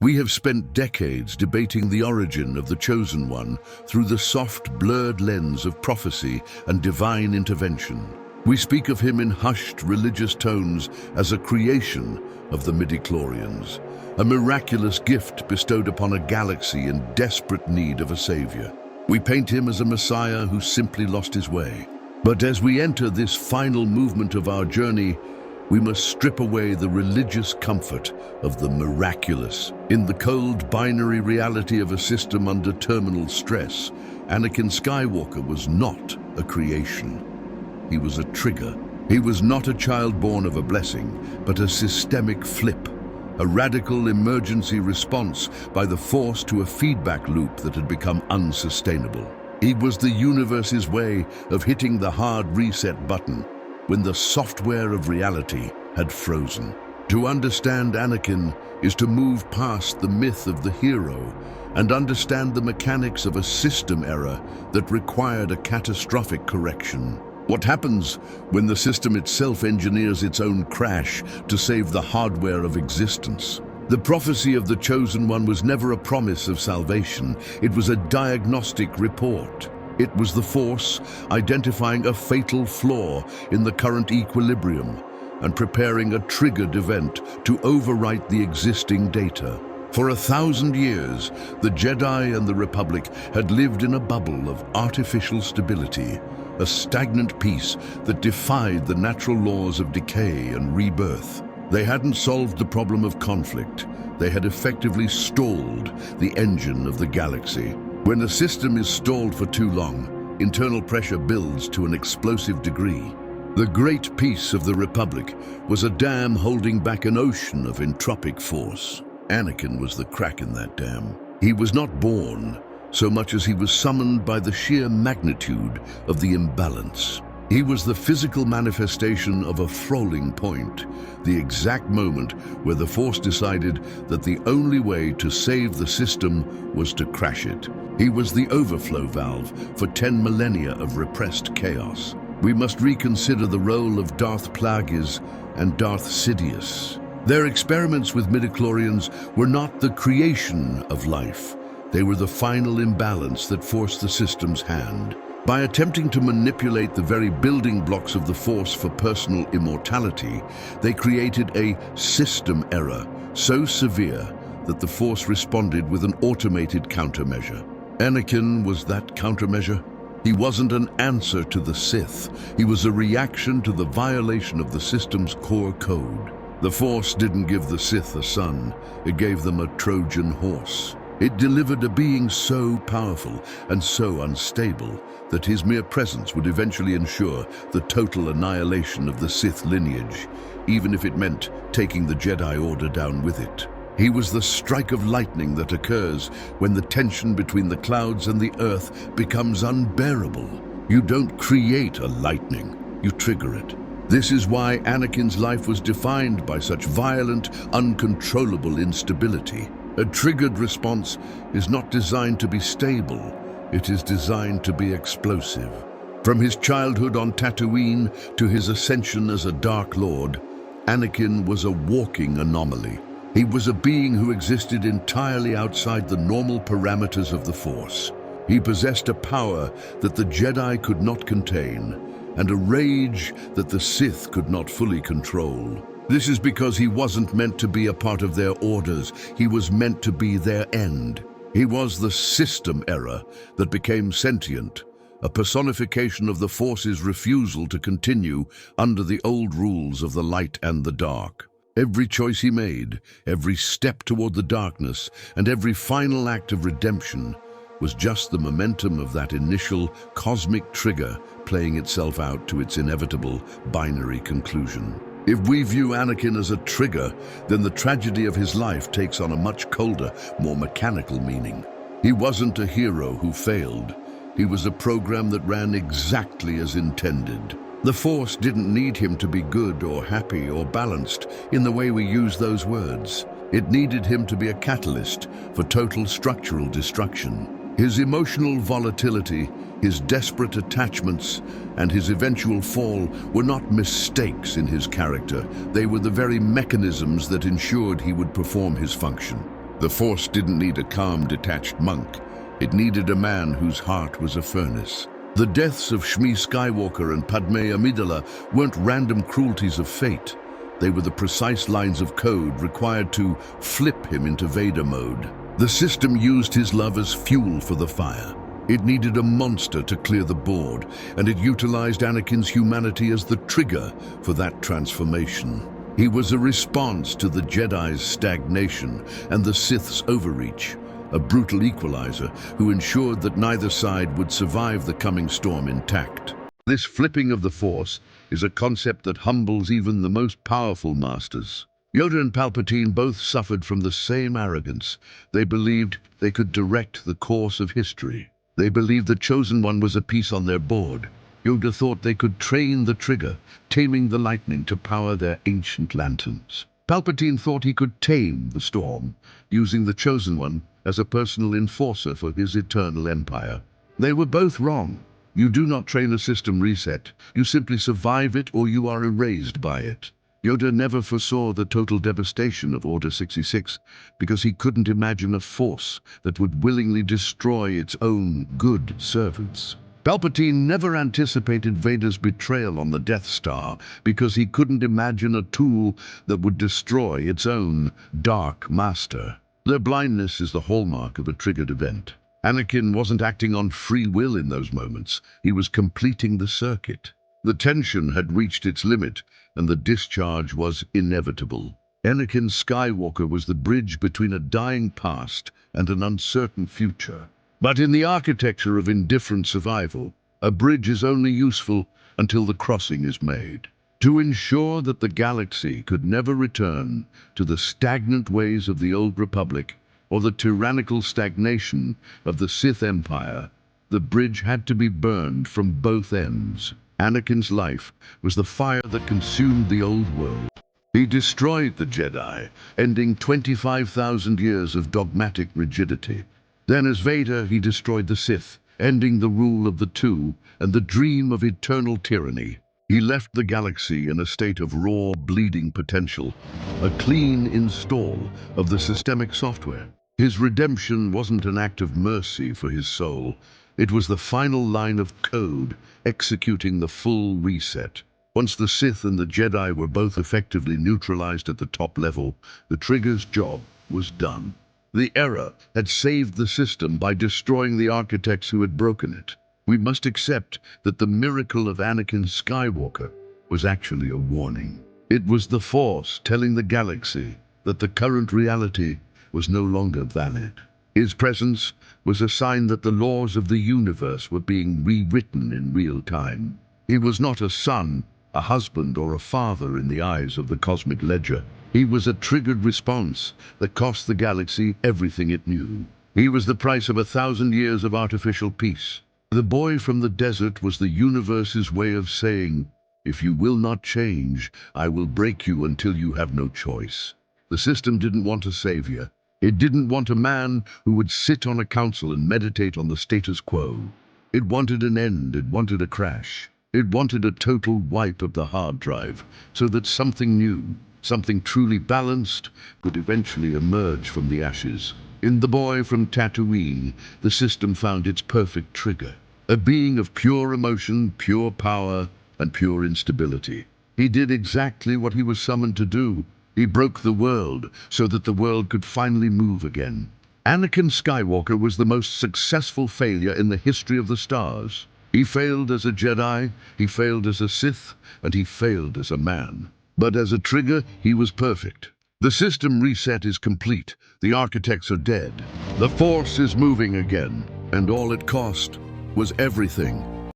We have spent decades debating the origin of the Chosen One through the soft, blurred lens of prophecy and divine intervention. We speak of him in hushed religious tones as a creation of the midichlorians, a miraculous gift bestowed upon a galaxy in desperate need of a savior. We paint him as a messiah who simply lost his way. But as we enter this final movement of our journey, we must strip away the religious comfort of the miraculous. In the cold, binary reality of a system under terminal stress, Anakin Skywalker was not a creation. He was a trigger. He was not a child born of a blessing, but a systemic flip, a radical emergency response by the Force to a feedback loop that had become unsustainable. He was the universe's way of hitting the hard reset button when the software of reality had frozen. To understand Anakin is to move past the myth of the hero and understand the mechanics of a system error that required a catastrophic correction. What happens when the system itself engineers its own crash to save the hardware of existence? The prophecy of the Chosen One was never a promise of salvation. It was a diagnostic report. It was the Force identifying a fatal flaw in the current equilibrium and preparing a triggered event to overwrite the existing data. For 1,000 years, the Jedi and the Republic had lived in a bubble of artificial stability, a stagnant peace that defied the natural laws of decay and rebirth. They hadn't solved the problem of conflict. They had effectively stalled the engine of the galaxy. When a system is stalled for too long, internal pressure builds to an explosive degree. The great peace of the Republic was a dam holding back an ocean of entropic force. Anakin was the crack in that dam. He was not born so much as he was summoned by the sheer magnitude of the imbalance. He was the physical manifestation of a throttling point, the exact moment where the Force decided that the only way to save the system was to crash it. He was the overflow valve for 10 millennia of repressed chaos. We must reconsider the role of Darth Plagueis and Darth Sidious. Their experiments with midichlorians were not the creation of life. They were the final imbalance that forced the system's hand. By attempting to manipulate the very building blocks of the Force for personal immortality, they created a system error so severe that the Force responded with an automated countermeasure. Anakin was that countermeasure. He wasn't an answer to the Sith. He was a reaction to the violation of the system's core code. The Force didn't give the Sith a son. It gave them a Trojan horse. It delivered a being so powerful and so unstable that his mere presence would eventually ensure the total annihilation of the Sith lineage, even if it meant taking the Jedi Order down with it. He was the strike of lightning that occurs when the tension between the clouds and the earth becomes unbearable. You don't create a lightning, you trigger it. This is why Anakin's life was defined by such violent, uncontrollable instability. A triggered response is not designed to be stable, it is designed to be explosive. From his childhood on Tatooine to his ascension as a Dark Lord, Anakin was a walking anomaly. He was a being who existed entirely outside the normal parameters of the Force. He possessed a power that the Jedi could not contain, and a rage that the Sith could not fully control. This is because he wasn't meant to be a part of their orders. He was meant to be their end. He was the system error that became sentient, a personification of the Force's refusal to continue under the old rules of the light and the dark. Every choice he made, every step toward the darkness, and every final act of redemption was just the momentum of that initial cosmic trigger playing itself out to its inevitable binary conclusion. If we view Anakin as a trigger, then the tragedy of his life takes on a much colder, more mechanical meaning. He wasn't a hero who failed. He was a program that ran exactly as intended. The Force didn't need him to be good or happy or balanced in the way we use those words. It needed him to be a catalyst for total structural destruction. His emotional volatility, his desperate attachments, and his eventual fall were not mistakes in his character. They were the very mechanisms that ensured he would perform his function. The Force didn't need a calm, detached monk. It needed a man whose heart was a furnace. The deaths of Shmi Skywalker and Padme Amidala weren't random cruelties of fate. They were the precise lines of code required to flip him into Vader mode. The system used his love as fuel for the fire. It needed a monster to clear the board, and it utilized Anakin's humanity as the trigger for that transformation. He was a response to the Jedi's stagnation and the Sith's overreach, a brutal equalizer who ensured that neither side would survive the coming storm intact. This flipping of the Force is a concept that humbles even the most powerful masters. Yoda and Palpatine both suffered from the same arrogance. They believed they could direct the course of history. They believed the Chosen One was a piece on their board. Yoda thought they could train the trigger, taming the lightning to power their ancient lanterns. Palpatine thought he could tame the storm, using the Chosen One as a personal enforcer for his eternal empire. They were both wrong. You do not train a system reset. You simply survive it or you are erased by it. Yoda never foresaw the total devastation of Order 66 because he couldn't imagine a force that would willingly destroy its own good servants. Palpatine never anticipated Vader's betrayal on the Death Star because he couldn't imagine a tool that would destroy its own dark master. Their blindness is the hallmark of a triggered event. Anakin wasn't acting on free will in those moments. He was completing the circuit. The tension had reached its limit, and the discharge was inevitable. Anakin Skywalker was the bridge between a dying past and an uncertain future. But in the architecture of indifferent survival, a bridge is only useful until the crossing is made. To ensure that the galaxy could never return to the stagnant ways of the Old Republic or the tyrannical stagnation of the Sith Empire, the bridge had to be burned from both ends. Anakin's life was the fire that consumed the old world. He destroyed the Jedi, ending 25,000 years of dogmatic rigidity. Then as Vader, he destroyed the Sith, ending the rule of the two and the dream of eternal tyranny. He left the galaxy in a state of raw, bleeding potential, a clean install of the systemic software. His redemption wasn't an act of mercy for his soul. It was the final line of code, executing the full reset. Once the Sith and the Jedi were both effectively neutralized at the top level, the Trigger's job was done. The era had saved the system by destroying the architects who had broken it. We must accept that the miracle of Anakin Skywalker was actually a warning. It was the Force telling the galaxy that the current reality was no longer valid. His presence was a sign that the laws of the universe were being rewritten in real time. He was not a son, a husband, or a father in the eyes of the cosmic ledger. He was a triggered response that cost the galaxy everything it knew. He was the price of 1,000 years of artificial peace. The boy from the desert was the universe's way of saying, "If you will not change, I will break you until you have no choice." The system didn't want a savior. It didn't want a man who would sit on a council and meditate on the status quo. It wanted an end. It wanted a crash. It wanted a total wipe of the hard drive so that something new, something truly balanced, could eventually emerge from the ashes. In the boy from Tatooine, the system found its perfect trigger. A being of pure emotion, pure power, and pure instability. He did exactly what he was summoned to do. He broke the world so that the world could finally move again. Anakin Skywalker was the most successful failure in the history of the stars. He failed as a Jedi, he failed as a Sith, and he failed as a man. But as a trigger, he was perfect. The system reset is complete. The architects are dead. The Force is moving again, and all it cost was everything.